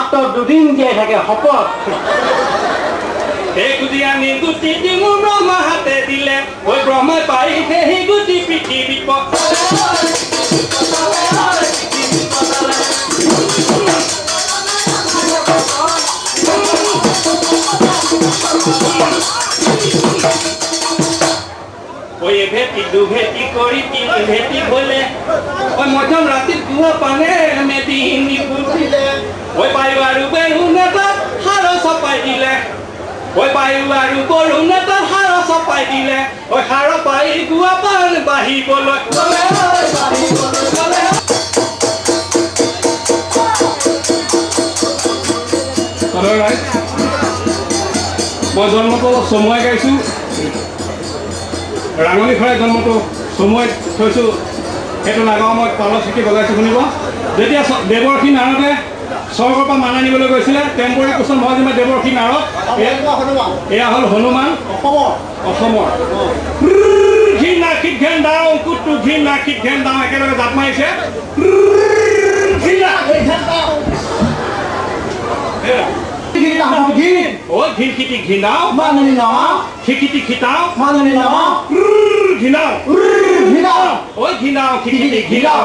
মাত্ৰ দুদিন জীয়াই থাকে শপত এই গুটি আনি গুটি দিমু ব্ৰহ্মা হাতে দিলে ঐ ব্ৰহ্মাই পাৰিছে সেই গুটি পৃথিৱীত ঐ ভেটি দুভেটি কৰি তিনি ভেটি হলে ঐ মধ্যম ৰাতিত গুৱা পানে মেদিনী ফুটিলে ঐ বায়ু আৰু বেৰুণে তাত সাৰ চপাই দিলে ঐ বায়ু আৰু বৰুণে তাত সাৰ চপাই দিলে ঐ সাৰ পাই গুৱা পান বাঢ়িবলৈ মই জন্মটো চমুৱাই গাইছোঁ ৰাঙনি খৰাই জন্মটো চমুৱাই থৈছোঁ সেইটো নাগাওঁ মই পালৰ চিটি বজাইছোঁ শুনিব যেতিয়া দেৱৰ্ষি নাৰদে স্বৰ্গৰ পৰা মান আনিবলৈ গৈছিলে টেম্পৰী কুশল মহাজিমা দেৱৰ্ষি নাৰদ এয়া হ'ল হনুমান অসমৰ ঘিন নাখিত ঘেন দাওঁ কুটু ঘিন নাখিত ঘেন দাওঁ একেলগে জাপ মাৰিছে ঘিন খিটি ঘিনাও মাননি নমাও খিকিটি খিটাও মাননি নমাও ঘিনাও ঘিনাও ঐ ঘিনাও খিকিটি ঘিনাও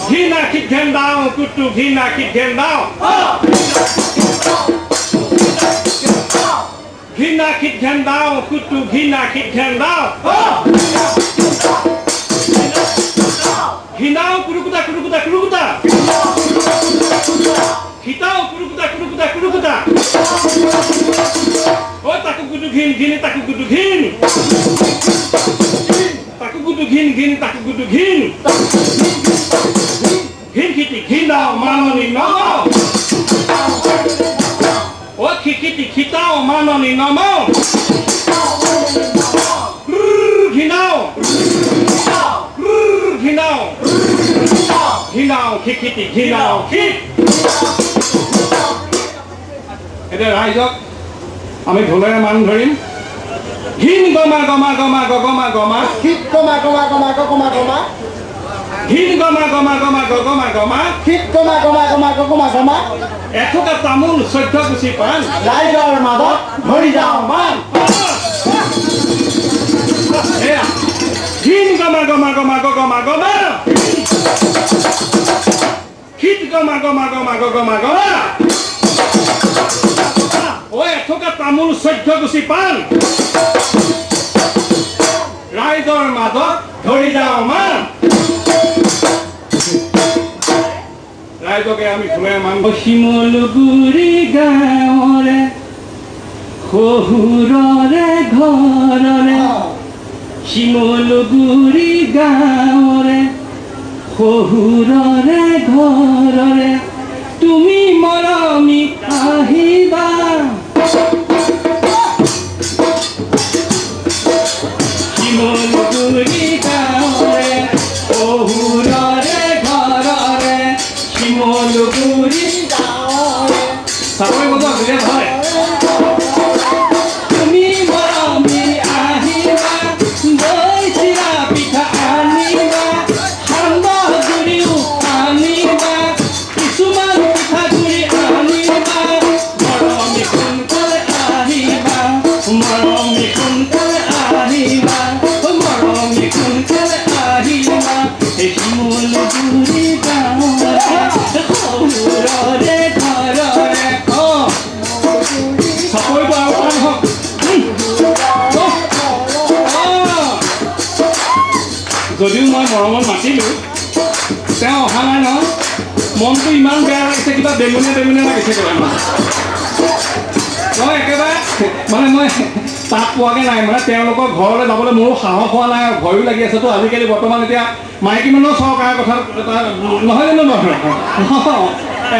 ঘিনা খিট ঘেন দাওঁ কুটু ঘিনা খিট ঘেন দাওঁ ঘিনা খিট ঘেন দাওঁ কুটু ঘিনা খিট ঘেন দাওঁ ঘিনাও কুৰুকুটা কুৰুকুটা কুৰুকুটা খিটাও কুৰুকুটা কুৰুকুটা কুৰুকুটা ঐ তাকু গুটু ঘিন ঘিন তাকু গুটু ঘিন তাকু গুটু ঘিন ঘিন তাকু গুটু ঘিন ঘিন খিটি ঘিনাও মাননি নমাও ঐ খিকিটি খিটাও মাননি নমাও ঘিনাও ঘিনাও ঘিনাও খিকিটি ঘিনাও খিট এতিয়া ৰাইজক আমি ঢোলেৰে মান ধৰিম ঘিন গমা গমা গমা গমা গমা শীত কমা কমা কমা কমা কমা ঘিন গমা গমা গমা গমা গমা শীত কমা কমা কমা কমা কমা এথোকা তামোল 14 গুচি পান ৰাইজৰ মাজত ধৰি যাওঁ মান এয়া ঘিন গমা গমা গমা গমা গমা শীত গমা গমা গমা গমা গমা ঐ এথোকা তামোল 14 গুচি পান ৰাইজৰ মাজত ধৰি যাওঁ মান ৰাইজকে আমি ঘূৰাই মান শিমলুগুৰি গাঁৱৰে শহুৰৰে ঘৰৰে শিমলুগুৰি গাঁৱৰে শহুৰৰে ঘৰৰে তুমি মৰমি আহিবা শিমলুগুৰি গাঁৱৰে শহুৰৰে ঘৰৰে শিমলুগুৰি গাঁৱৰে চাবই মজা বিৰাট হয় তুমি মৰমি আহিবা দৈ চিৰা পিঠা আনিবা সান্দহগুৰিও আনিবা কিছুমান পিঠাগুৰি আনিবা মৰমি সোনকালে আহিবা মৰমি সোনকালে আহিবা মৰমি সোনকালে আহিবা এই শিমলুগুৰি গাঁৱৰে শহুৰৰে ঘৰৰে চাপৰিটো আৰু টান হওক যদিও মই মৰমত মাতিলোঁ তেওঁ অহা নাই নহয় মনটো ইমান বেয়া লাগিছে কিবা বেঙুনীয়া বেঙুনীয়া লাগিছে মই একেবাৰে মানে মই তাত পোৱাগৈ নাই মানে তেওঁলোকৰ ঘৰলৈ যাবলৈ মোৰো সাহস হোৱা নাই আৰু ভয়ো লাগি আছেতো আজিকালি বৰ্তমান এতিয়া মাইকী মানুহৰ চৰকাৰৰ কথা নহয় জানো নহয়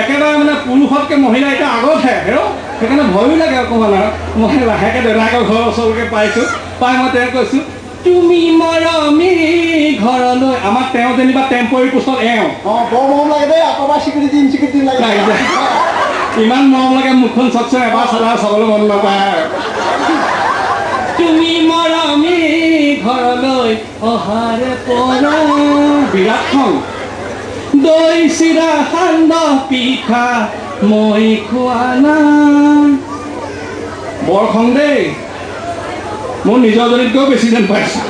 একেবাৰে মানে পুৰুষতকৈ মহিলা এতিয়া আগতহে সেইকাৰণে ভয়ো লাগে অকণমান আৰু মই লাহেকৈ দেউতাকৰ ঘৰৰ ওচৰলৈকে পাইছোঁ পাই মই তেওঁক কৈছোঁ তুমি মৰমি ঘৰলৈ আমাক তেওঁ যেনিবা টেম্পৰী পোষ্টত এওঁ বৰ মৰম লাগে দেই আকৌ স্বীকৃতি দিন লাগে ইমান মৰম লাগে মুখখন চকচক এবাৰ চাবলৈ মন নাপায় তুমি মৰমি ঘৰলৈ অহাৰ পৰা বিৰাট খং দৈ চিৰা সান্দহ পিঠা মই খোৱা নাই। বৰ খং দেই, মোৰ নিজৰ জনীতকৈও বেছি যেন পাইছোঁ।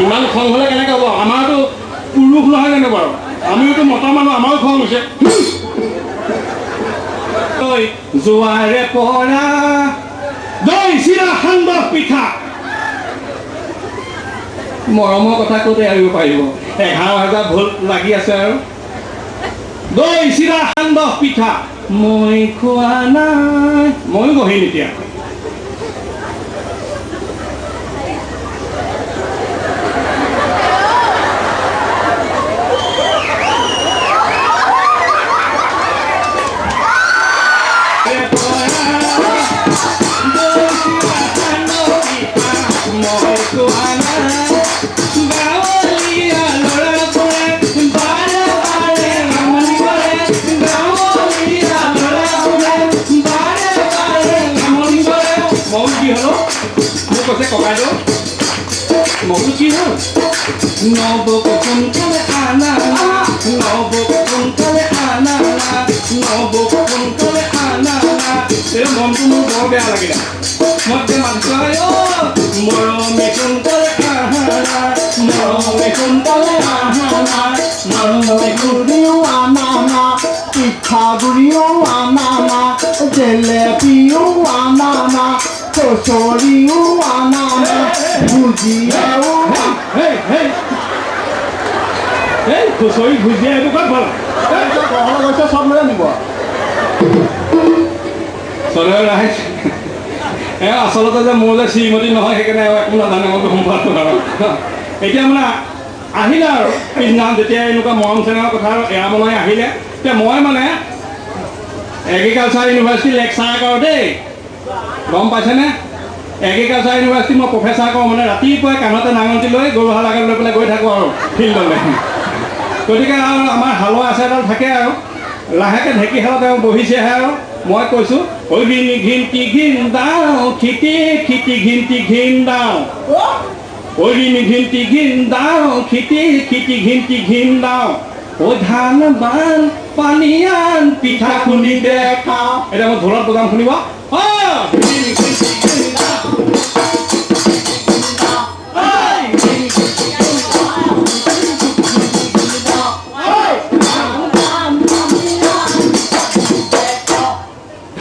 ইমান খং হ'লে কেনেকৈ হ'ব? আমাৰতো পুৰুষ নহয় জানো বাৰু, আমিওতো মতা মানুহ, আমাৰো খং হৈছে। জোৱাৰে পৰা দৈ চিৰা সান্দহ পিঠা। মৰমৰ কথা ক'তে আহিব পাৰিব, 11,000 ভোল্ট লাগি আছে আৰু। দৈ চিৰা সান্দহ পিঠা মই খোৱা নাই। ময়ো বহিম এতিয়া। ককাইদেউ মইতো কি হ'ল? নবক সোনকালে আনা, নবক সোনকালে আনা, নবক সোনকালে আনা। এই মনটো মোৰ বৰ বেয়া লাগিলে। মই যে মাতিছোঁ মৰমে সোনকালে আহা, মৰমে সোনকালে আহা, মৰমে গুড়িও আনা, পিঠাগুড়িও আনা, জেলেপিও আনা, কচুৰিও আনা, ভুজিয়াও এই কচুৰি ভুজিয়া এইবোৰ ক'ত ভাল? ঘৰলৈ গৈছে চব লৈ আনিব। চলে ৰাইজ আচলতে যে মোৰ যে শ্ৰীমতী নহয়, সেইকাৰণে একো নাজানে, মই গম পালোঁ আৰু। এতিয়া মানে আহিলে আৰু পিছদিনাখন যেতিয়া এনেকুৱা মৰম চেনেহৰ কথা আৰু এৰা মনাই আহিলে, এতিয়া মই মানে এগ্ৰিকালচাৰ ইউনিভাৰ্চিটি লেকচাৰ কৰোঁ দেই, গম পাইছেনে? এগ্ৰিকালচাৰ ইউনিভাৰ্চিটি মই প্ৰফেচাৰ কৰোঁ, মানে ৰাতিপুৱাই কাণতে নাঙন্তি লৈ গৰু হাল আগত লৈ পেলাই গৈ থাকোঁ আৰু ফিল্ডলৈ। গতিকে আৰু আমাৰ হালোৱা আছে এডাল থাকে আৰু লাহেকৈ ঢেঁকী হালত তেওঁ বহিছেহে আৰু মই কৈছোঁ অৰিনি ঘিন্তি ঘিন দাওঁ, খিতি খিতি ঘিন্তি ঘিন দাওঁ, অৰিনি ঘিন্তি ঘিন দাওঁ, খিতি খিতি ঘিন্তি ঘিন দাওঁ, ও ধান বান পানীয়ান পিঠা খুন্দি দেখাওঁ। এতিয়া মই ঢোলত বজাম, শুনিব।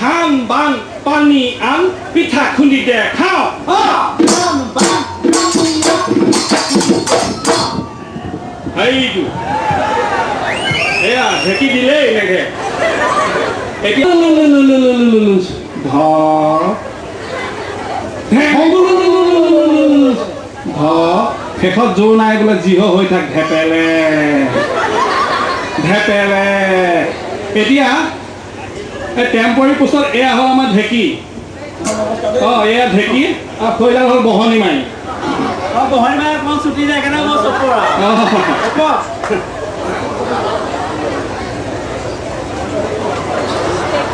ধান বান পানী আন পিঠা খুন্দি দেখাওঁ। সেইটো এয়া ঢেঁকী দিলেই এনেকৈ। এতিয়া শেষত জোৰ নাই বোলে, যিহ হৈ থাক ধেপেলে ধেপেলে। এতিয়া এই টেম্পৰাৰী পোষ্টত এয়া হ'ল আমাৰ ঢেঁকী। এয়া ঢেঁকী আৰু খৈডাল হ'ল বহনি মাৰি। বহনি মাৰি অকণমান ছুটি যায় কাৰণে মই চপৰা।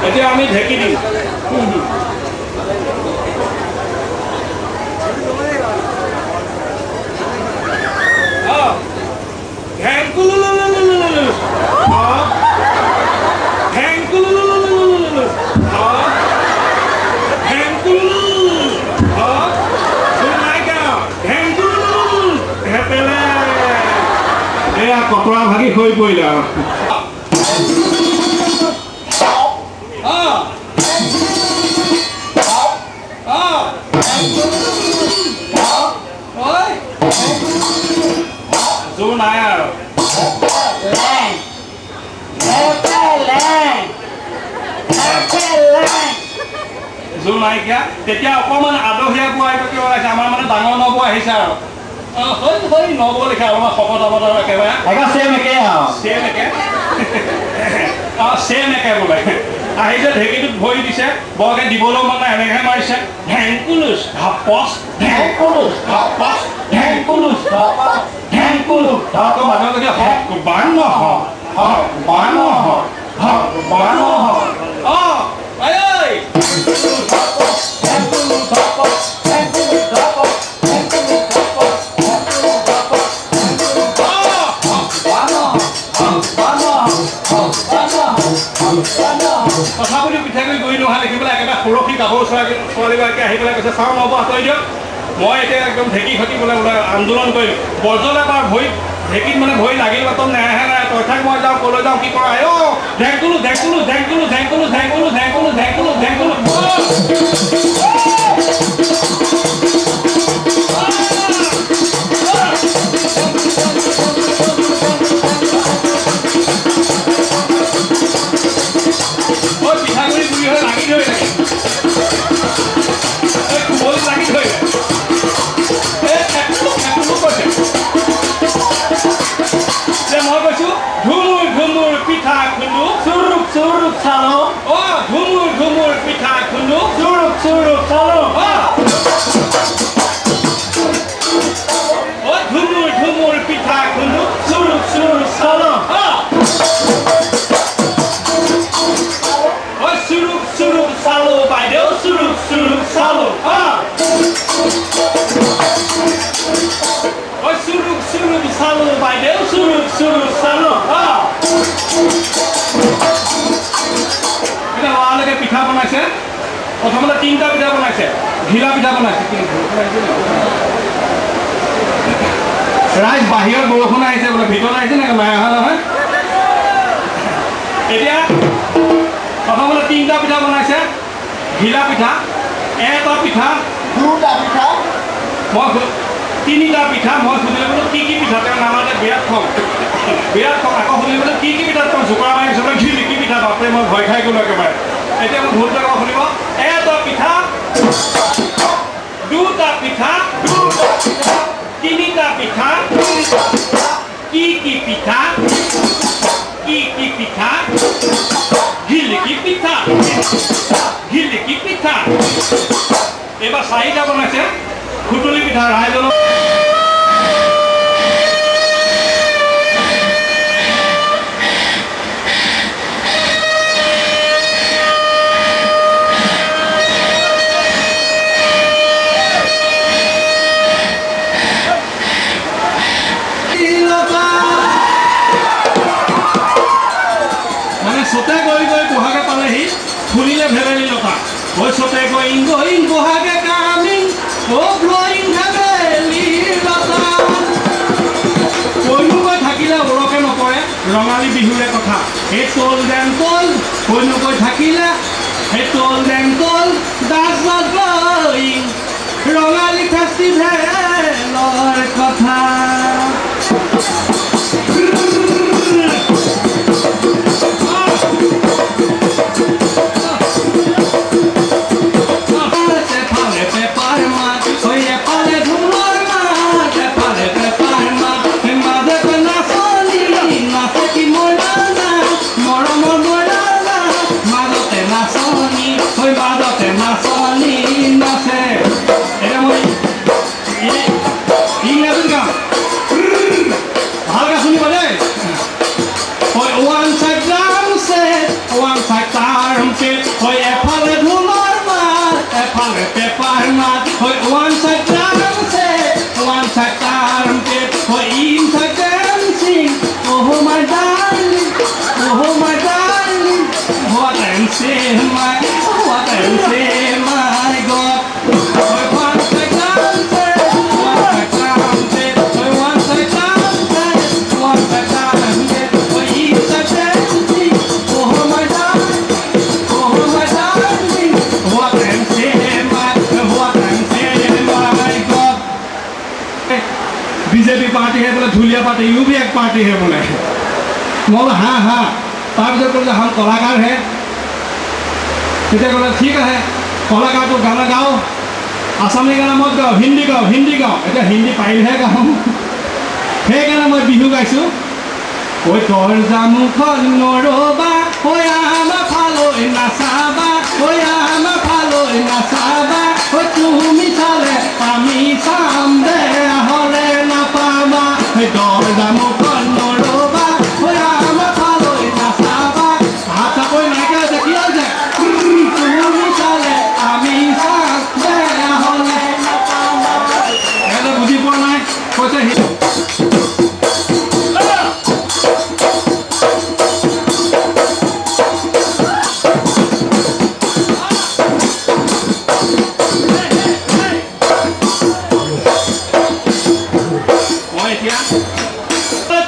এতিয়া আমি ঢেঁকী দিম। কতৰা ভাগি হৈ পৰিলে আৰু জোৰ নাই আৰু জোৰ নাইকিয়া। তেতিয়া অকণমান আদহীয়া বোৱা এইটো ওলাইছে, আমাৰ মানে ডাঙৰ নবৌ আহিছে আৰু নবৌ লিখা অলপমান শকত হ'ব আৰু একেবাৰে চেম একে আৰু চেম একে চেম একে বোলে আহিছে, ঢেঁকীটোত ভৰি দিছে, বৰকৈ দিবলৈও মানে এনেকৈ মাৰিছে, ঢেংকুলুচ ঢাপচ ঢেংকুলুচ ঢাপচ ঢেংকুলুচ ঢাপচ ঢেংকুলুচ ঢাপ। মানুহে কৈছে বান নহয় বান নহয় বান নহয়। সুৰক্ষিত গাভৰু ছোৱালীগৰাকী আহি পেলাই কৈছে চাওঁ নহ'ব আঁতৰি দিয়ক মই এতিয়া একদম ঢেঁকী খতি বোলে আন্দোলন কৰিম বৰজলে এবাৰ ভৰিত ঢেঁকীত মানে ভৰি লাগিল বাটন নেৰাহে নাই তই ঠাক মই যাওঁ ক'লৈ যাওঁ কি কৰা ঢেংকুলো ঢেংকুলো ঢেংকুলো ঢেংকুলো ঢেংকুলো ঢেংকুলো ঢেংকুলো ঢেংকুলো পিঠাগুড়ি গুড়ি হৈ লাগি ধৰি লাগে কোমল লাগি ধৰি মই কৈছো ধুমুৰ ধুমুৰ পিঠা খুন্দু চুৰুপ চুৰুপ চালো ধুমুৰ ধুমুৰ পিঠা খুন্দু চুৰুপ চুৰুপ চালো ধুমুৰ ধুমুৰ পিঠা খুন্দু চুৰুপ চুৰুপ চালো চুৰুপ চুৰুপ চালো বাইদেউ চুৰুপ চুৰুপ চালো চুৰুপ চুৰুপ চালো বাইদেউ চুৰুপ চুৰুপ চালো এতিয়া ল'ৰালৈকে পিঠা বনাইছে প্ৰথমতে 3টা পিঠা বনাইছে ঘিলা পিঠা বনাইছে ৰাইজ বাহিৰত বৰষুণ আহিছে বোলে ভিতৰত আহিছে নে নাই অহা নহয় এতিয়া প্ৰথমতে 3টা পিঠা বনাইছে ঘিলা পিঠা এটা পিঠা 2টা পিঠা মই 3টা পিঠা মই সুধিলে বোলো কি পিঠা তেওঁ নামাতে বিৰাট খং আকৌ সুধিলে বোলে কি পিঠা তেওঁ জোকৰা মাৰি পিছত কি পিঠা বাপৰে মই ভয় খাই গ'লো একেবাৰে এতিয়া মই ভুল জেগা শুনিব এটা পিঠা 2টা পিঠা 3টা পিঠা কি পিঠা কি পিঠা ঘিলিকি পিঠা এইবাৰ 4টা বনাইছে খুটুলি পিঠা ৰাইজৰ চতে গৈ গৈ বহাগে পালেহি ফুলিলে ভেবেলি লতা চতে going বহাগে coming blowing ভেবেলি লতা কৈনো গৈ থাকিলে ওৰকে নপৰে ৰঙালী বিহুৰে কথা সেই told them told কৈনো গৈ থাকিলে সেই told them told that's not blowing Rongali ফেষ্টিভেলৰ কথা बीजेपी पार्टी है बोले धुलिया पार्टी यू भी एक पार्टी है बोले मैं बोला हाँ तार बोले हम कलाकार है बोले ठीक है कलाकार तो गाना गाओ आसामी गाना मत गाओ हिंदी गाओ एट हिंदी पाइलहे गाओ সেইকাৰণে मैं बिहू गाइছো ओइ तोर जामुखन नरबा ओइ आमा फालै नाचाबा ओइ आमा फालै नाचाबा ओइ তুমি চালে আমি চাম দে হলে নাপাবা ওই तोर जामुखन नरबा ओइ आमा फालै नाचाबा হাতা কই নাইকা দেখি আছে তুমি চালে আমি চাম দে হলে নাপাবা এটা বুঝি পোৱা নাই কৈছে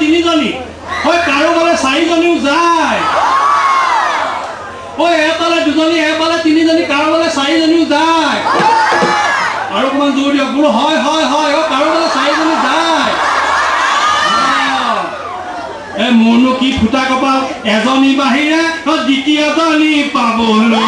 তিনিজনী হয় কাৰোবাৰে চাৰিজনীও যায় এফালে দুজনী এফালে তিনিজনী কাৰোবাৰে চাৰিজনীও যায় আৰু অকণমান জোৰ দিয়ক বোলো হয় হয় হয় কাৰোবাৰে চাৰিজনী যায় মোৰনো কি ফুটা কপাল এজনী বাহিৰে দ্বিতীয়জনী পাবলৈ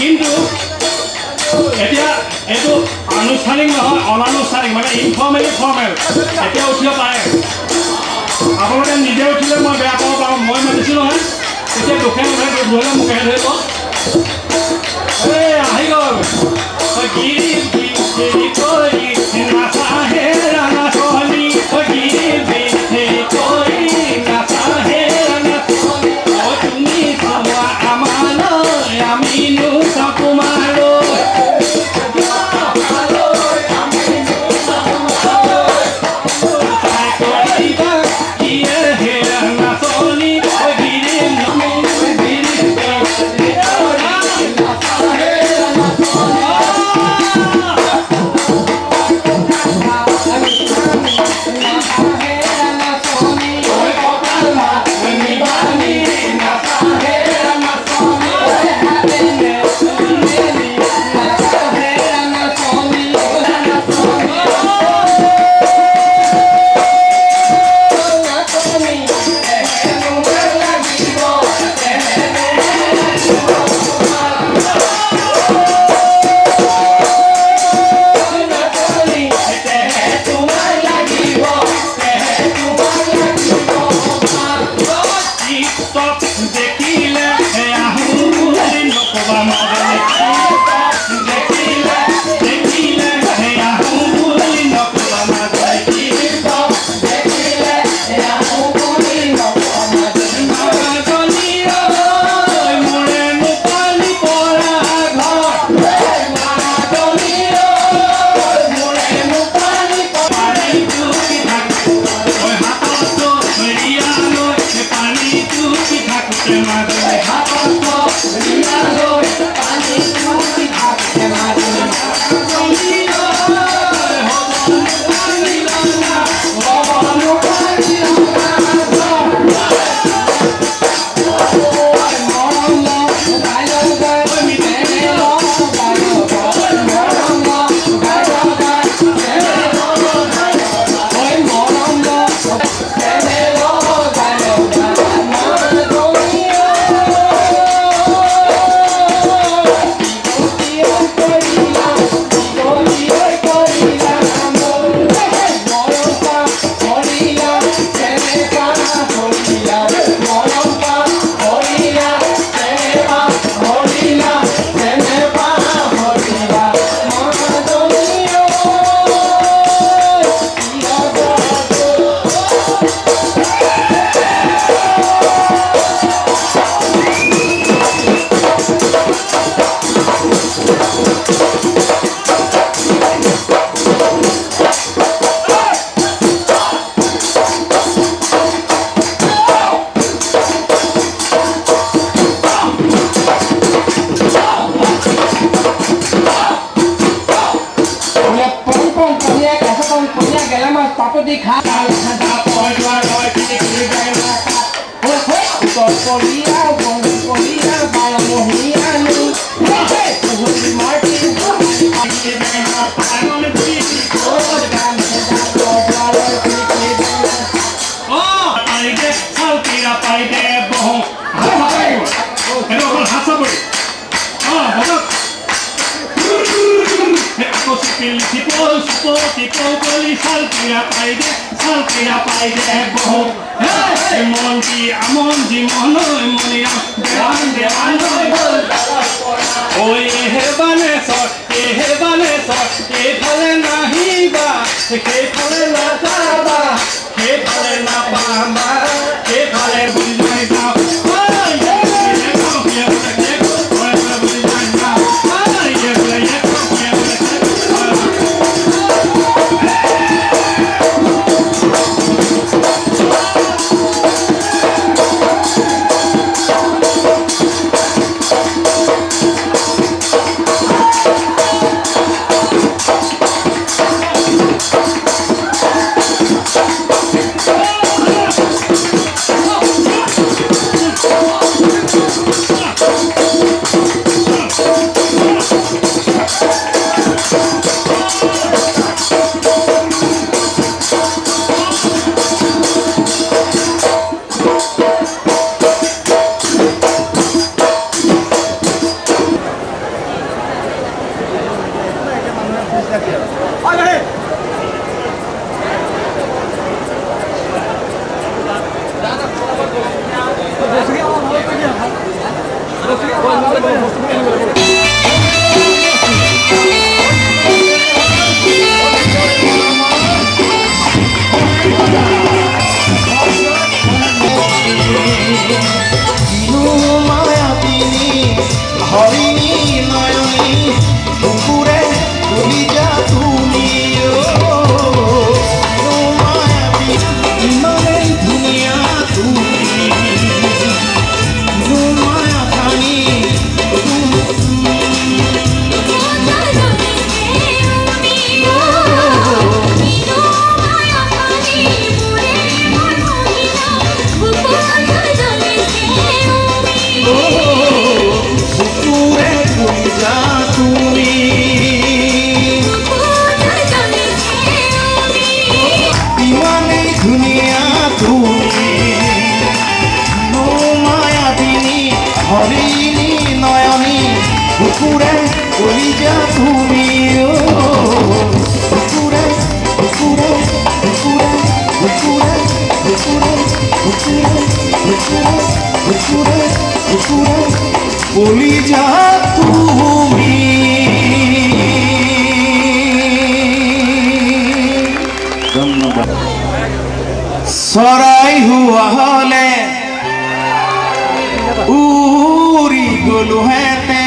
কিন্তু এতিয়া এইটো আনুষ্ঠানিক নহয় অনানুষ্ঠানিক মানে ইনফৰ্মেলি ফৰ্মেল এতিয়া উঠিব পাৰে আপোনালোকে নিজে উঠিলে মই বেয়া পাব পাৰোঁ মই মানিছোঁ নহয় এতিয়া দুখে মুখে ধৰিলে মুখে ধৰিব আহি গ'ল গিৰি বিচৰি কৰি নাচাহে ৰাঙা ছোৱালী গিৰি বিচৰি কৰি নাচাহে ৰাঙা ছোৱালী তুমি চাবা আমালৈ আমিনো চাকুমালৈ I'm gonna be কলি সালপিয়া পাই দে বহু মন্দি আমন্দি মনয় মনিয়া দেওয়ান ওই হেবানে সর এফালে নাহিবা সেইফালে নাযাবা সেইফালে নাপাবা সেইফালে বুজি যাওঁ হরিণী নয়নী বুকুরে কলিজা তুমি বুকুরে বুকুরে বুকুরে বুকুরে বুকুরে বুকুরে বুকুরে বুকুরে বুকুরে কলিজা তুমি ধন্যবাদ সরাই হুয়া হলে উড়ি গলো হেতে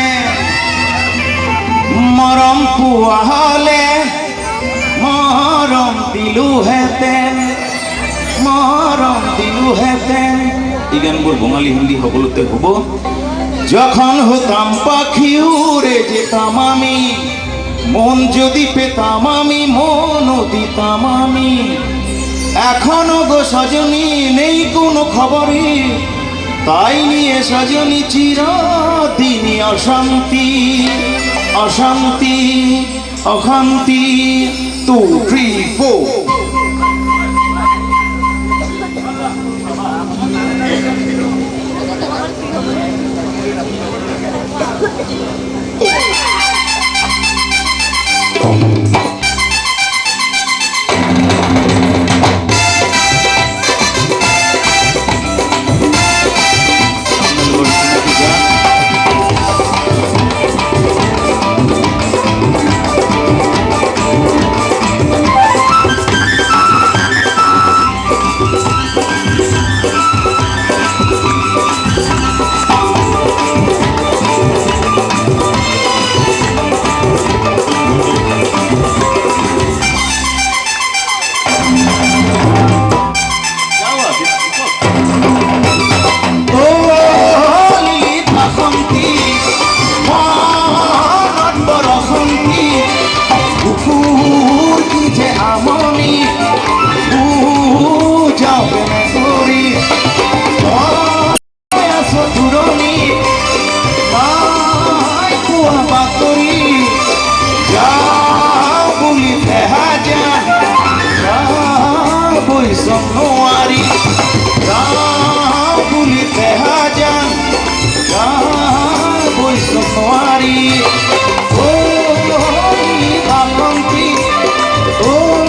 মরম পুয়া হলে মরম দিলু হেতেন মরম দিলু হেতেন এই গানবোৰ বঙালী হিন্দী সকলোতে হ'ব যখন হতাম পাখি উড়ে যেতাম আমি মন যদি পেতাম আমি মন দিতাম আমি এখনো গো সজনী নেই কোনো খবরই তাই নিয়ে সজনী চিরদিনই অশান্তি অশান্তি অশান্তি 2 3 4 Somnuari, Rabuli Tehajan, Rabuli Somnuari, oh, Balanti, oh.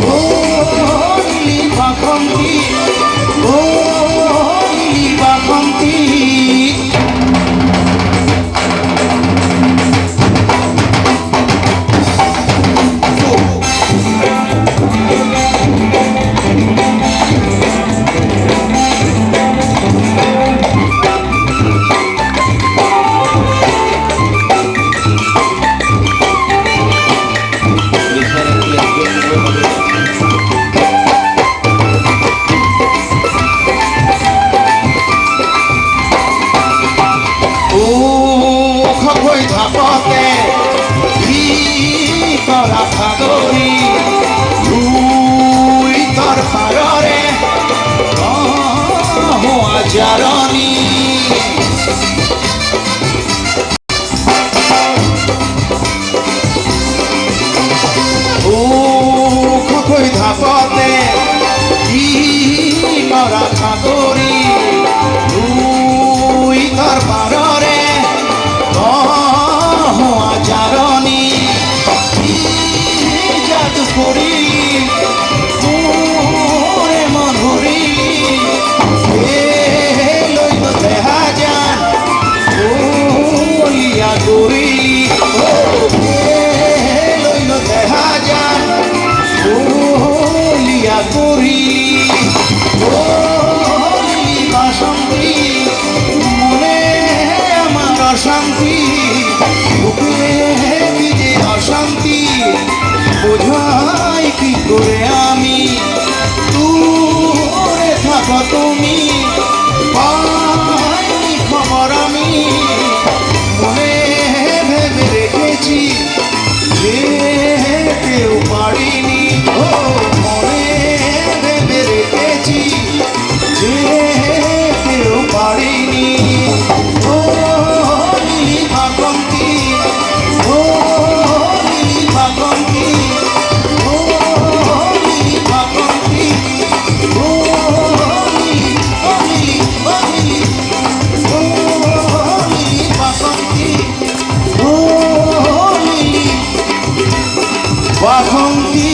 ও নীলি বাসন্তী ও নীলি বাসন্তী থাপতে তৰা সাগৰী ৰুই তৰ পাৰৰে হোৱা জাৰণী ওখকৈ ধাপতে তৰা সাগৰী ৰুই তৰ পাৰৰে জারণী জাদু করি তোরে মধুরি লইল দেহা যান ওলিয়া করি লইল দেহা যান ওলিয়া করি বাসন্তী মনে আমার অশান্তি অশান্তি বোঝাই কি করে আমি দূরে থাকো তুমি পাইনি খবর আমি মনে ভেবে রেখেছি যেতেও পারিনি ও মনে ভেবে রেখেছি যেতেও পারিনি ও নীলি বাসন্তী ও নীলি বাসন্তী ও নীলি বাসন্তী ও নীলি ও নীলি ও নীলি ও নীলি বাসন্তী ও নীলি বাসন্তী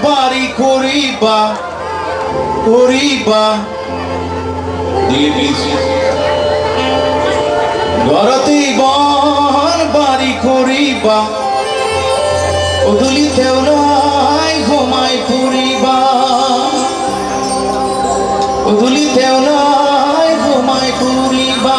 বাড়ি করিবা করিবা দিলে প্লিজ ঘরতেই বন বাড়ি করিবা ওদুলি তেওলাই ঘুমাই ফুরিবা ওদুলি তেওলাই ঘুমাই ফুরিবা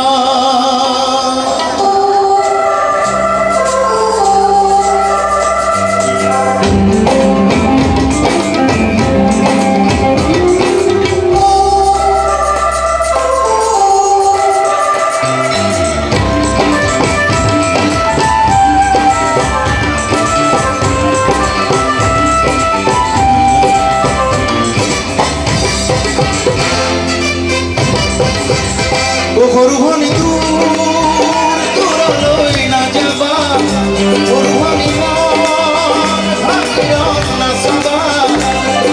সৰু ভনী দূৰলৈ নাযাবা সৰু ভনী নাচাবা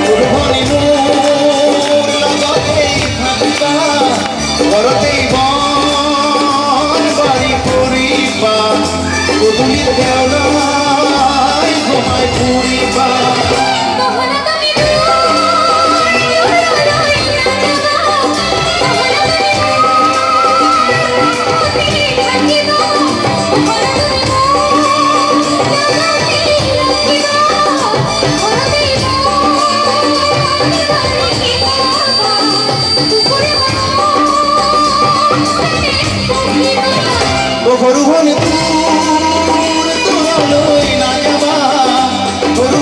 সৰু ভনী মোৰ লগতেই থাকিবা ঘৰতেই বন বাৰী কৰিবা গধূলি দেওলাই ঘুমাই ফুৰিবা সৰু ভনী দূৰলৈ নাযাবা সৰু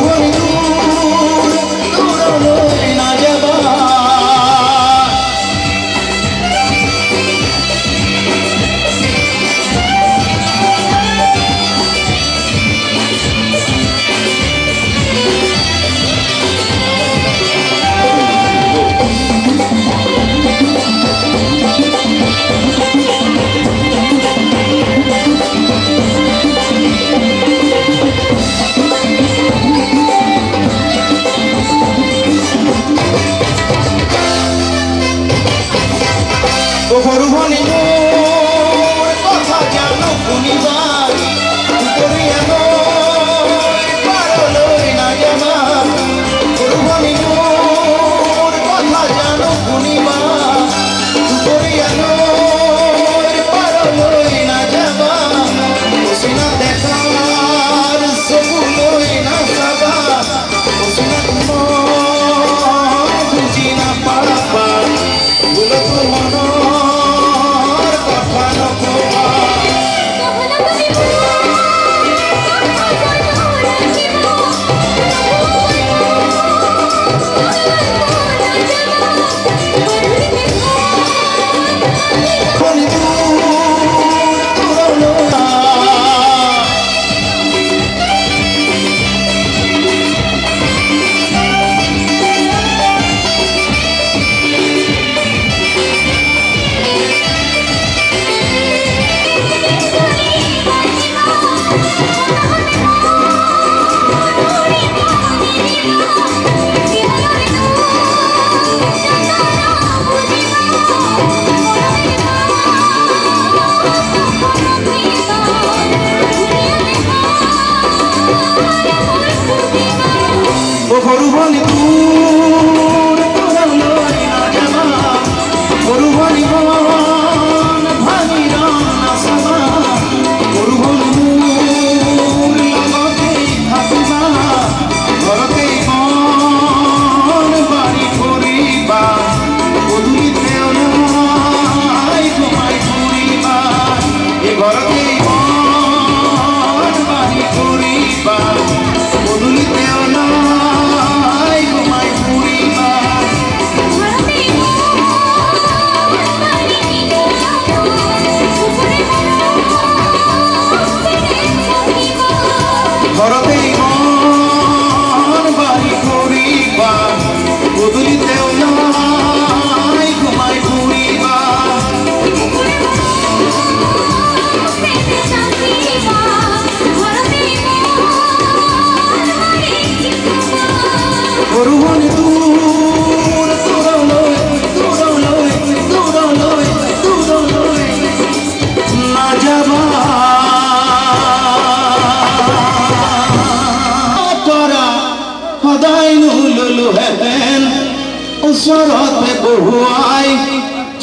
বহুৱাই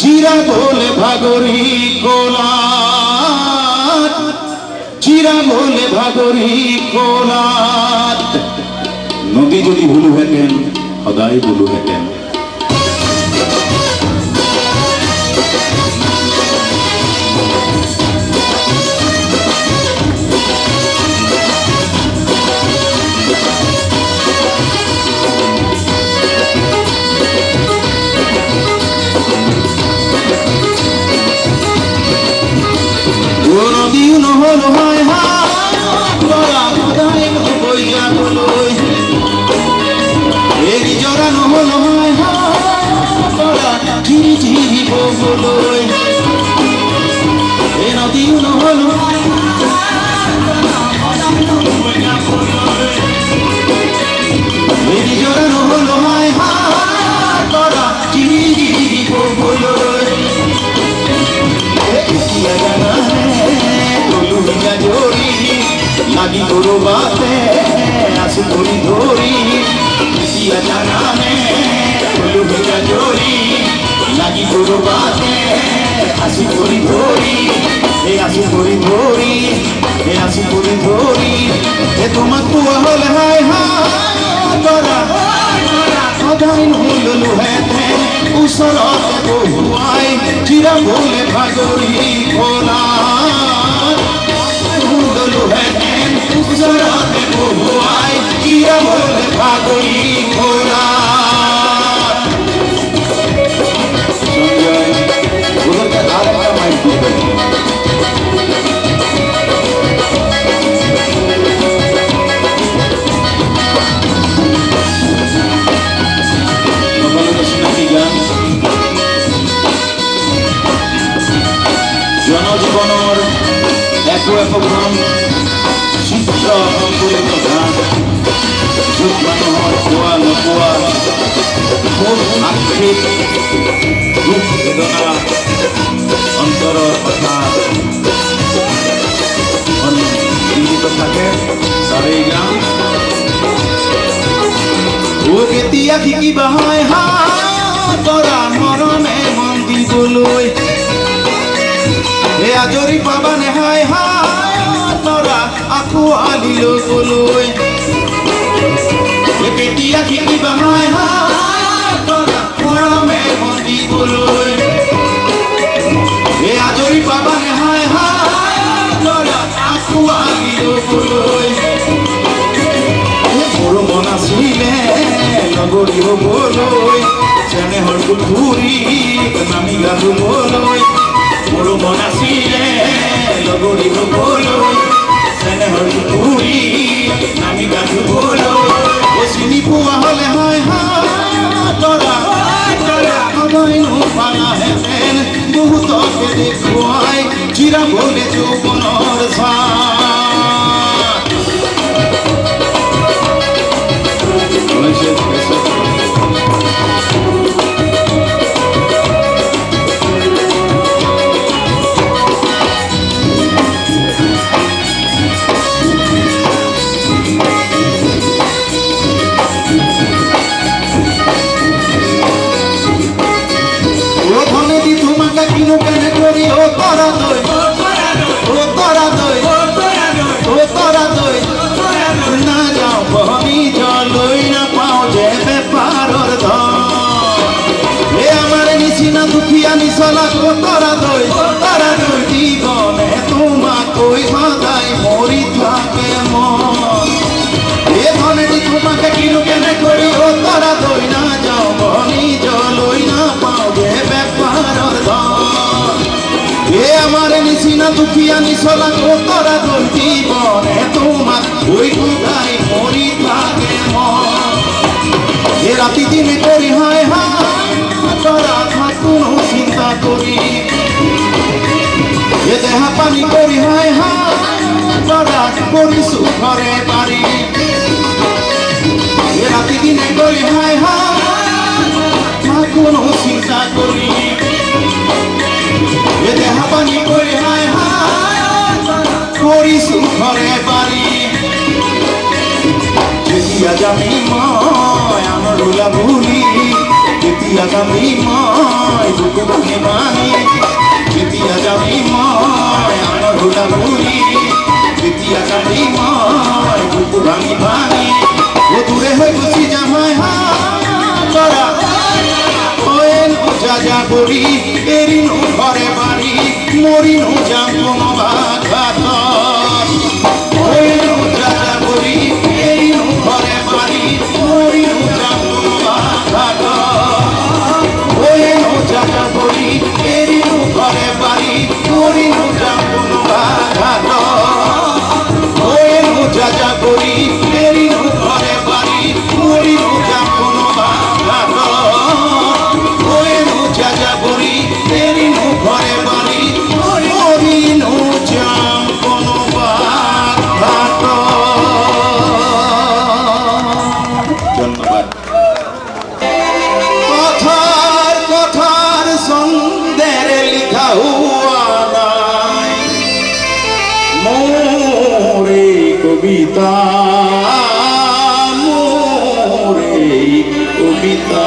চিৰা গলে ভাগৰি কলাত চিৰা গলে ভাগৰি কলাত নদী যদি বোলোহেঁতেন সদায় বোলোহেঁতেন নদীও নহল হয় বৈ যাবলৈ এৰি জৰা নহল হয় ঝিৰি ঝিৰি ববলৈ এই নদীও নহল এৰি জৰা নহল হয় ঝিৰি ঝিৰি ববলৈ লাগি করবাতে আসি ধরি ধরি দিয়া জানানে বলু ভিজা জরি লাগি করবাতে আসি ধরি ধরি এ আসি ধরি ধরি এ আসি ধরি ধরি এ তোমার কুয়া হলে হাই হারা সদাই নুলু হেতে উসরতে বহুয়াই চিরা বলে ভাগরি খোলা নুলু হেতে উসরতে বহুয়াই চিরা বলে ভাগরি খোলা সঞ্জয় ওদেরকে আর একটা মাইক দিতে জনজীবনের একো একোখন চিত্ৰ অংকুৰিত গান য'ত মানুহৰ পোৱা নোপোৱা খুব আক্ষেপ দুখ বেদনা অন্তৰৰ কথা গীত থাকে চাৰেই গান ও কেতিয়া শিকিবা হয় তৰা মৰমে মন দিবলৈ আজৰি পাবা নেহাই তৰা আকৌ আলিলৈ গলৈ কেতিয়া শিকিবা হয় তৰা মৰমে মন্দিবলৈ আজৰি পাবা নেহাই তৰা আকৌ আলিলৈ গলৈ মোৰ মন আছিলে লগৰী হ'বলৈ চেনেহৰ পুখুৰীত নামি গা ধুবলৈ মোৰ মন আছিলে লগৰী হ'বলৈ চেনেহৰ পুখুৰীত নামি গা ধুবলৈ চিনি পোৱা হ'লে হয় তৰা সদায় নোপালাহেঁতেন বহুতকে দেখুৱাই চিৰাবলৈ যৌৱনৰ দুখীয়া নিচলা তৰা দৈ জীৱনে তোমাকৈ সদায় মৰি থাকে মন এই ধনেদি তোমাকে কিনো কেনে কৰি তৰা দৈ নাযাওঁ বনি জলৈ নাপাওঁগে বেপাৰৰ ধন এই আমাৰ নিচিনা দুখীয়া নিচলা তৰা দৈ জীৱনে তোমাক কৈ সদায় মৰি থাকে মন এই ৰাতি দিনে কৰি হয় তৰা কোনো চিন্তা কৰি এ দেহা পানী কৰি হয় তৰা কৰিছোঁ ঘৰে পাৰি এ ৰাতি দিনে কৰি হয় কোনো চিন্তা কৰি এ দেহা পানী কৰি হয় কৰিছোঁ ঘৰে পাৰি যেতিয়া জানি মই আমাৰ বোলা বুলি কেতিয়া যাবি মই বুকু ভাঙি ভাঙি কেতিয়া যাবি মই আনৰ ঘোলা ঘূৰি কেতিয়া যাবি মই বুকু ভাঙি ভাঙি ও দূৰে হৈ গুচি যাম তৰা যা করি এরিনু ঘরে বাড়ি মরিনু যাম কোনো বাঘাত যা করি এরিনু ঘরে বাড়ি মরিনু যাম কোনো বাঘাত যা করি এরিনু ঘরে বাড়ি মরিনু যাম কোনো বাঘাত যা করি এরিনু ঘরে বাড়ি মরিনু যাম কোনো বাঘাত যা করি এরিনু ঘরে বাড়ি মরিনু যাম কোনো বাঘাত ধন্যবাদ কথার কথার সন্দের লিখা হুয়া নাই মোরে কবিতা মোরে কবিতা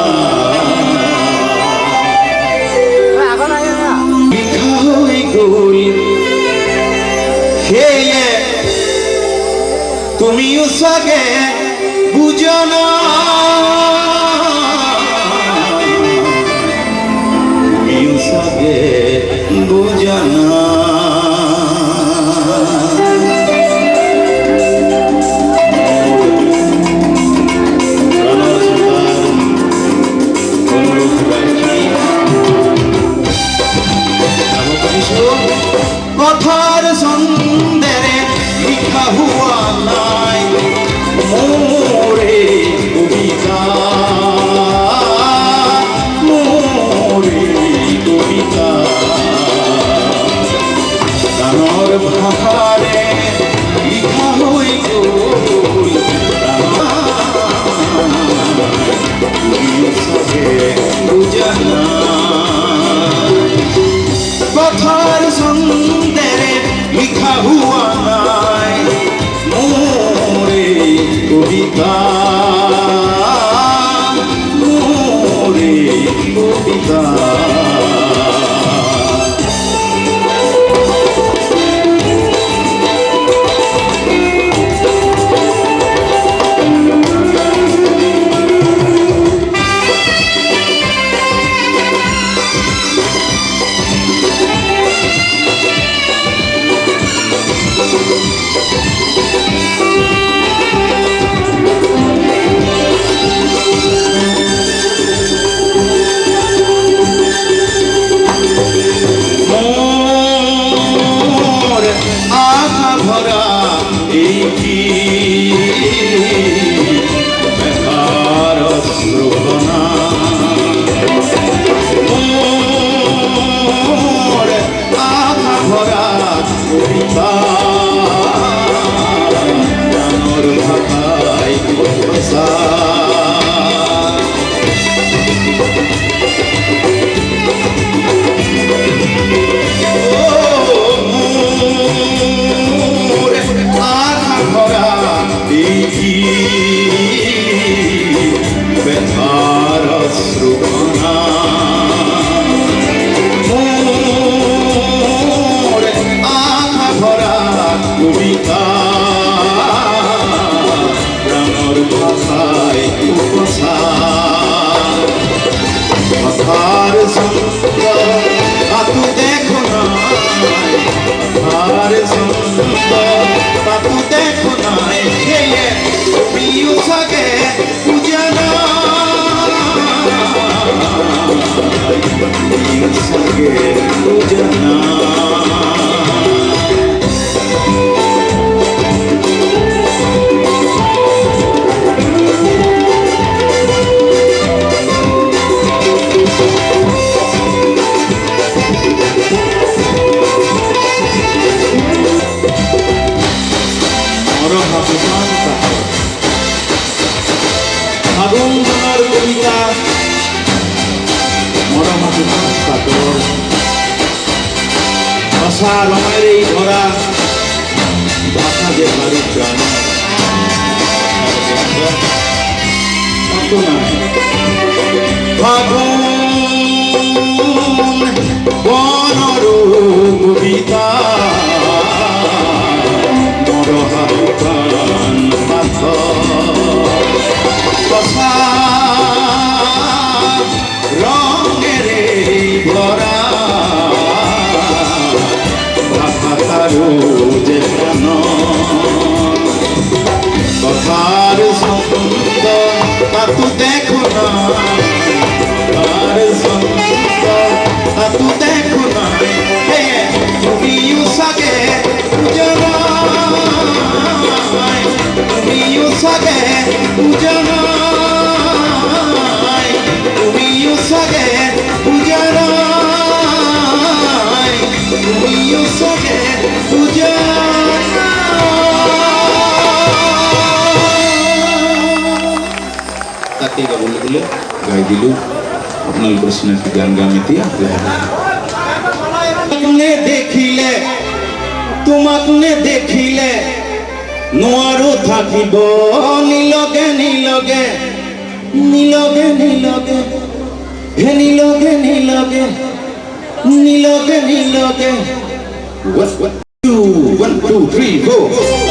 লিখা হয়ে গই সেয়ে তুমিও সাগে বুঝো না তুমিও সাগে বুঝো না কথার সন্দেরে লিখা হুয়া নাই মোরে কবিতা মোরে কবিতা গানর ভাষারে লিখা হই বুঝানা কথার সন্দেরে লিখা হুয়া নাই মোরে কবিতা মোরে কবিতা ভাষা রঙের এই ধরা ভাষা যে ভারী প্রাণ মনটো নাই ফাগুন বনৰো কবিতা মৰহান মাথ কথা ৰঙেৰে ভৰা ভাষা তাৰো যে প্ৰাণ কথার সুন্দর তাতু দেখো না কথার সুন্দর তাতু দেখো না তুমিও সাগে বুঝনাই তুমিও সাগে বুঝনাই তুমিও সাগে বুঝনাই তুমিও সাগে তাকে গাবলৈ গ'লে গাই দিলোঁ আপোনালোকৰ চিনাকি গান গাম এতিয়া তোমাক নেদেখিলে নোৱাৰো থাকিব নিলগে নিলগে নিলগে নিলগে হে নিলগে নিলগে নিলগে নিলগে 1 2 3 4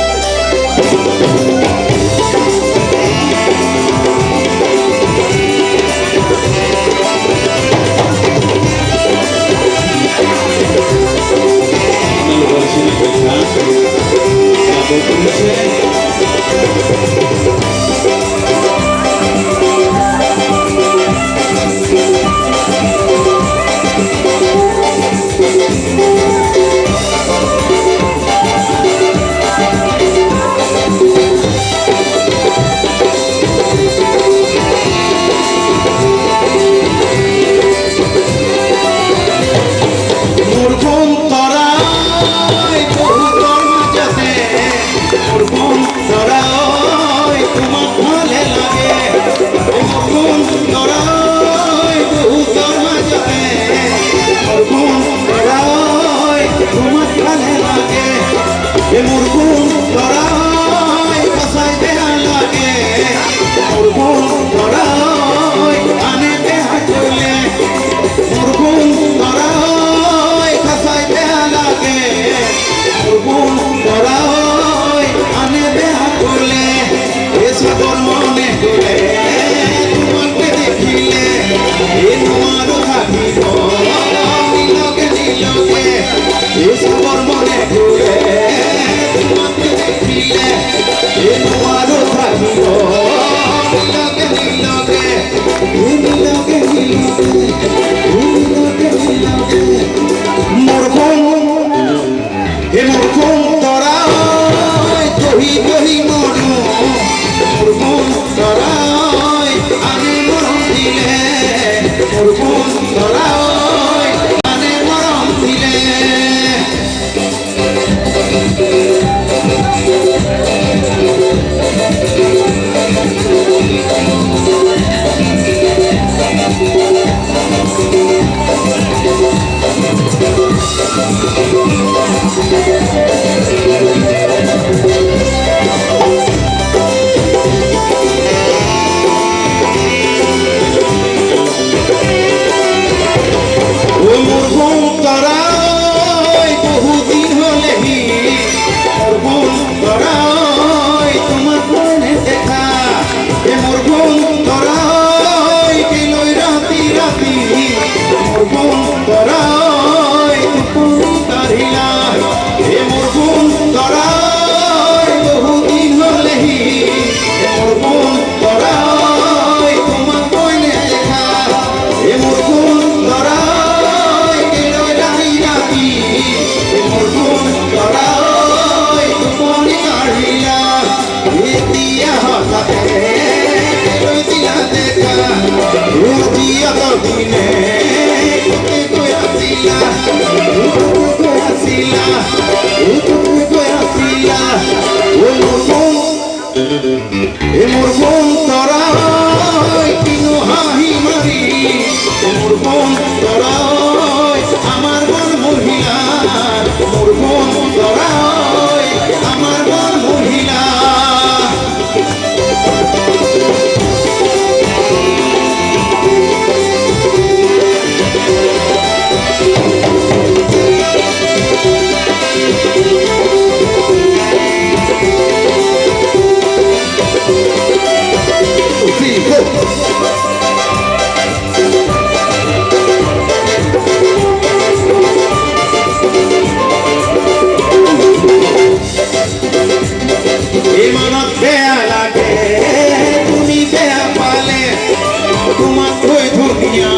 এই মনত বেয়া লাগে তুমি বেয়া পালে তোমাক কৈ ধুনীয়া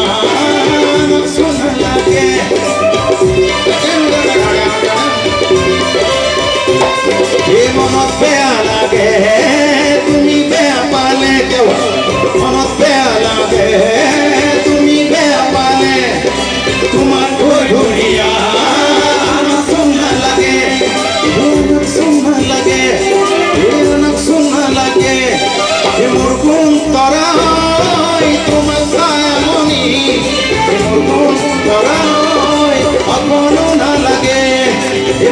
চোনা লাগে এই মনত বেয়া লাগে তুমি বেয়া পালে কেউ মনত বেয়া লাগে তুমি বেয়া পালে তোমাক কৈ ধুনীয়া চোনা লাগে চোনা লাগে চোনা লাগে মোৰ কোন তৰাই তোমাক চায়ামনি মোৰ কোন তৰাই অকণো নালাগে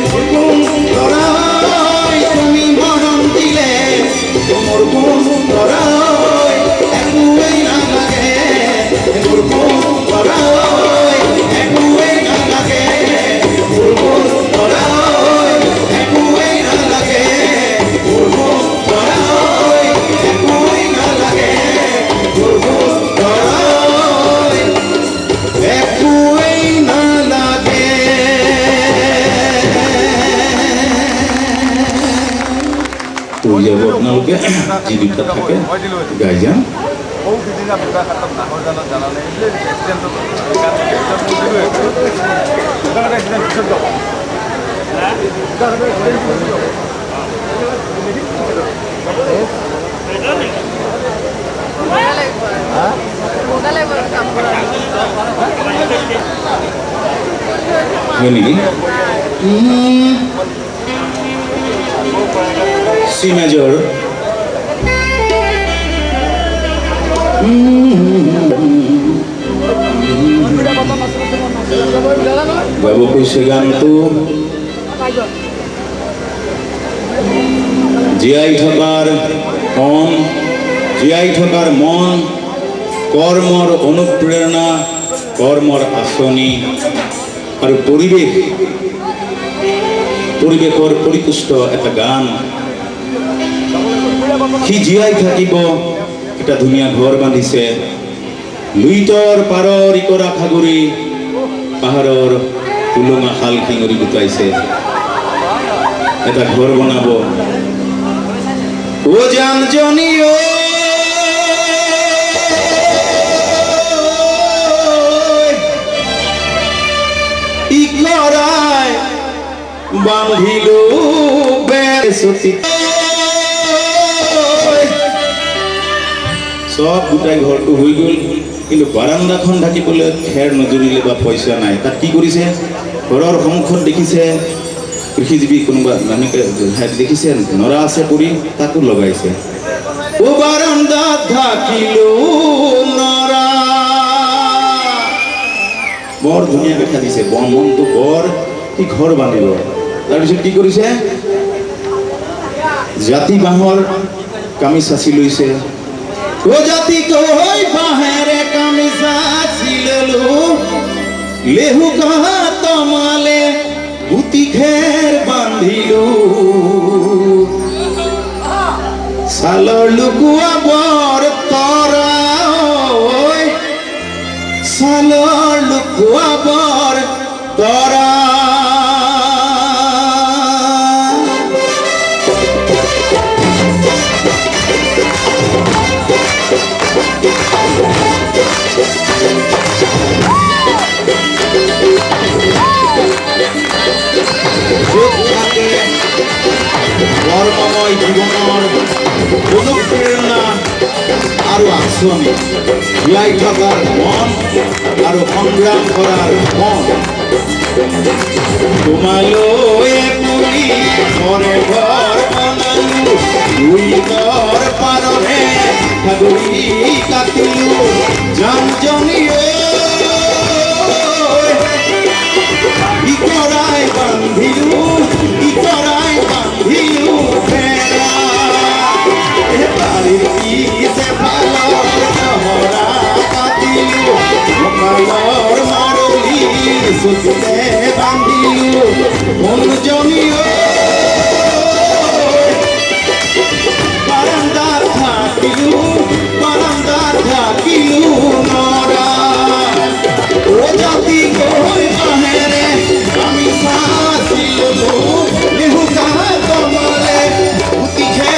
মোৰ কোন তৰাই তুমি মৰম দিলে মোৰ কোন তৰাই একোৱেই নালাগে মোৰ কোন তৰাই একোৱেই নালাগে মোৰ কোন তৰাই একোৱেই নালাগে মোৰ কোন তৰাই একোৱেই নালাগে মোৰ কোন তৰাই একোৱেই নালাগে কৈ যাব আপোনালোকে যি দুটা থাকে গাই যাম হয় নেকি সি মেজৰ গাব কৈছে গানটো জীয়াই থকাৰ মন জীয়াই থকাৰ মন কৰ্মৰ অনুপ্ৰেৰণা কৰ্মৰ আঁচনি আৰু পৰিৱেশৰ পৰিপুষ্ট এটা গান সি জীয়াই থাকিব এটা ধুনীয়া ঘৰ বান্ধিছে লুইতৰ পাৰৰ ইকৰা খাগুৰি পাহাৰৰ উলঙা খাল শিঙৰি গোটাইছে এটা ঘৰ বনাব ও জানজনী ইকৰাই বান্ধিলো বেচতি সব গোটাই ঘৰটো হৈ গ'ল কিন্তু বাৰান্দাখন ঢাকিবলৈ খেৰ নজৰিলে বা পইচা নাই তাত কি কৰিছে ঘৰৰ সন্মুখত দেখিছে কৃষিজীৱী কোনোবা মানুহে দেখিছে নৰা আছে পৰি তাকো লগাইছে ও বাৰান্দাত ঢাকিলো নৰা বৰ ধুনীয়াকৈ সাজিছে মনটো বৰ সি ঘৰ বান্ধিব তাৰপিছত কি কৰিছে জাতি বাঁহৰ কামি চাচি লৈছে ও জাতি কৈ বাঁহেৰে কামি চাচি ললো লেহু কাহা তমালে বুটি খেৰ বান্ধিলো ছালৰ লুকুৱা বৰ তৰা ছালৰ লুকুৱা বৰ তৰা কৰ্মময় জীৱনৰ অনুপ্ৰেৰণা আৰু আঁচনি জীয়াই থকাৰ মন আৰু সংগ্ৰাম কৰাৰ মন তোমালৈ পুৰি ঘৰে ঘৰ বনালো লুইতৰ পাৰৰে খাগুৰি কাটিলো জানজনীয়ে ইকৰাই বান্ধিলো বাড়ির পিছে ভালো হরা কাটিলো মকালর মারলি সুতলে বান্ধিলো মন জমিও বারান্দার থাকিলো নরা ও জাতি কই বাহেরে আমি সাথিলো লেহু কাহা তোমালে বুতি খে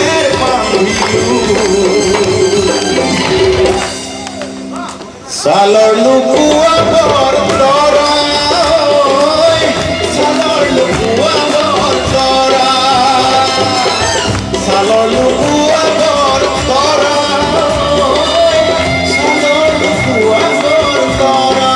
ছালৰ লুকুৱাবৰ তৰা ছালৰ লুকুৱাবৰ তৰা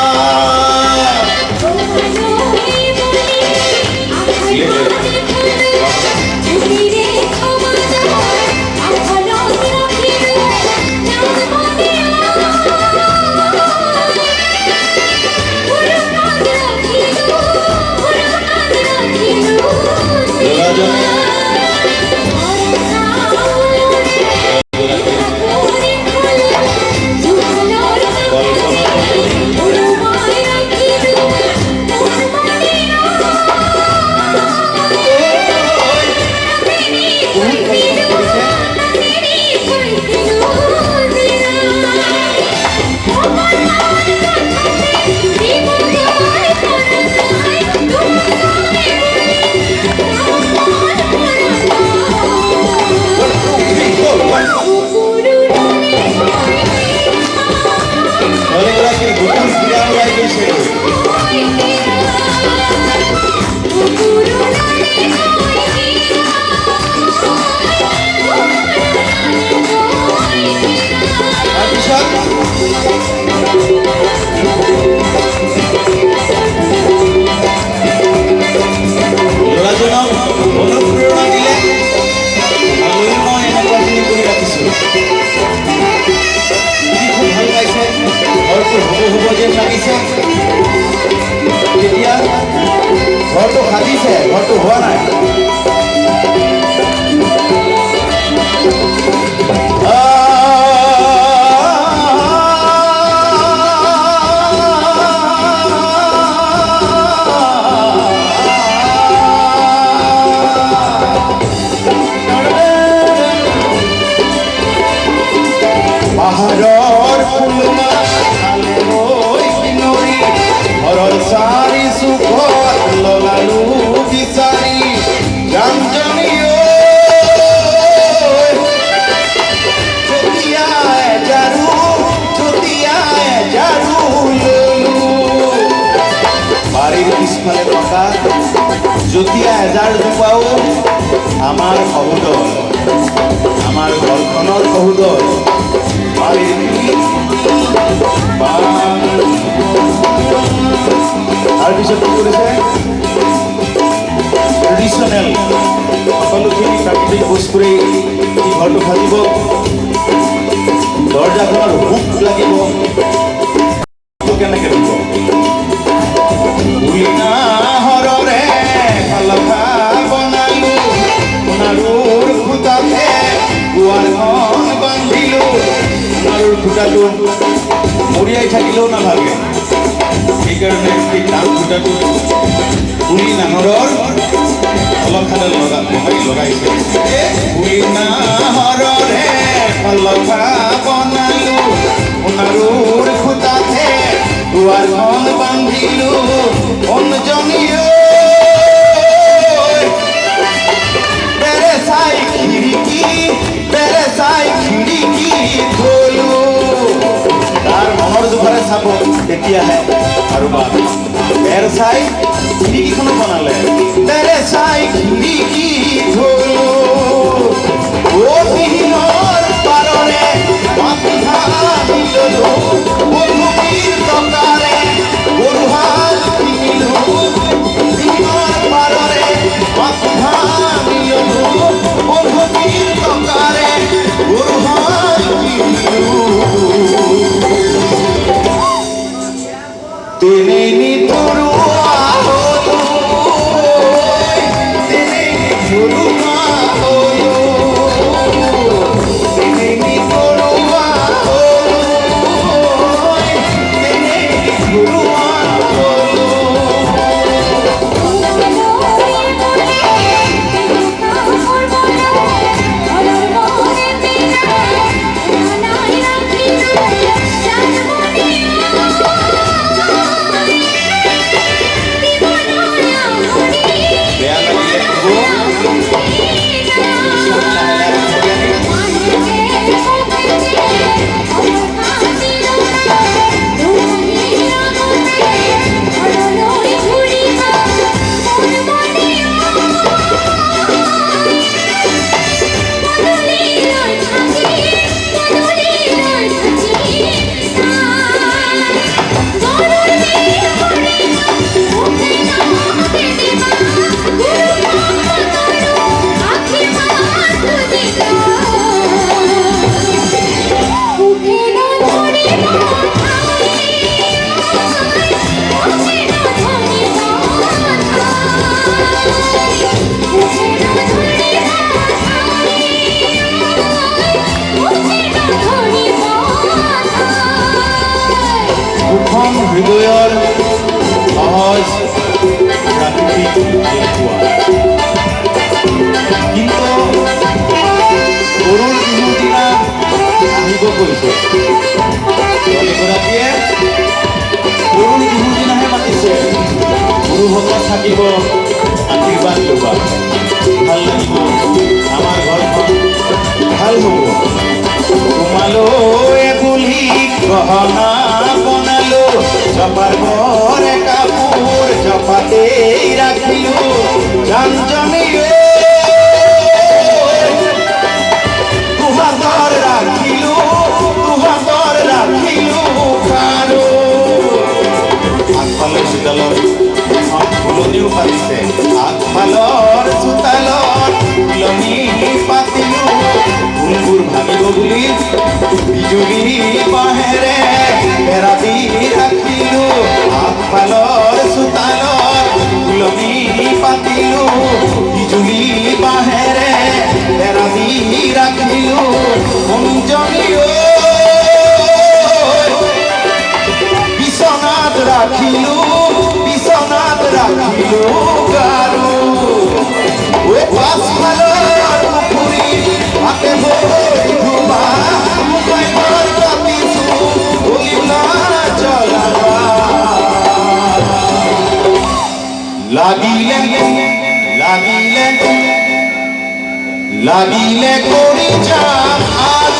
ঘৰটো সাজিছে, ঘৰটো হোৱা নাই। পাহাৰৰ ফুলনা ঘৰৰ চাৰি চুকত ললালো বিচাৰি ৰামজনী ঝাৰু ললো বাৰীৰ পিছফালে থকা জুতীয়া এজাৰ জোপাও আমাৰ সহোদৰ, আমাৰ ঘৰখনৰ সহোদৰ। তাৰপিছত কি কৰিছে ট্ৰেডিশ্যনেল সকলোখিনি প্ৰাকৃতিক বস্তুৰে এই ঘৰটো সাজিব। দৰ্জাখনৰ হুক লাগিব, কেনেকে দিব হৰৰে কলফা বনালো সোণাৰুৰ খুটাতে দুৱাৰখন বান্ধিলো। সোণাৰুৰ খুটাটো মৰিয়াই থাকিলেও নাভাগে, সেইকাৰণে সেই ডাল খুটাটো বুঢ়ী নাহৰৰ কলখাডাল লগাইছে। বুঢ়ী নাহৰৰে কলফা বনালো সোণাৰুৰ খুটাতে দুৱাৰখন বান্ধিলো। অনজনীয় বেৰে চাই খিৰিকী খোলো। তাৰ মনৰ জোখাৰে চাব তেতিয়াহে আৰু বেৰ চাই খিৰিকীখনো বনালে। বেৰে চাই খিৰিকী খোলো অতিহীনৰ পাৰৰে মাটি হাঁহি ললো। বন্ধুবীৰ টকাৰে গৰু হাল কিনিলো। দিনৰ পাৰৰে মাটি হাঁহি ললো। বন্ধুবীৰ টকাৰে গৰু হাল কিনিলো। তেনেই নিতৰুৱা হলো, তেনেই নিতৰুৱা হলো। হৃদয়ৰ সহজ প্ৰাকৃতিক দেখুৱা কিন্তু গৰুৰ বিহুৰ দিনা আহিব কৈছে ছোৱালীগৰাকীয়ে গৰুৰ বিহুৰ দিনাহে মাতিছে গুৰুভকত থাকিব আশীৰ্বাদ ল'বা ভাল লাগিব আমাৰ ঘৰখন ভাল হ'ব তোমালো এগুলি গহনা বনালো জপাৰ ঘৰে কাপোৰ জপাতেই ৰাখিলো জানজনী তুহাতৰ ৰাখিলো কাৰো আগফালৰ চোতালত এখন ফুলনিও পাতিছে আগফালৰ চোতালত ফুলনি পাতিলো ফুলবোৰ ভাঙিব বুলি বিজুলী বাঁহেৰে বেৰা দি ৰাখিলো আগফালৰ চোতালত ফুলনি পাতিলো বিজুলী বাঁহেৰে বেৰা দি ৰাখিলো মঞ্জনী বিছনাত ৰাখিলো গাৰু পাছফালৰ পুখুৰী হাতে ভৰি ধুবা মুকাইবৰ কাটিছো ভুলিলা জ্বলাবা লাগিলে কৰি যাম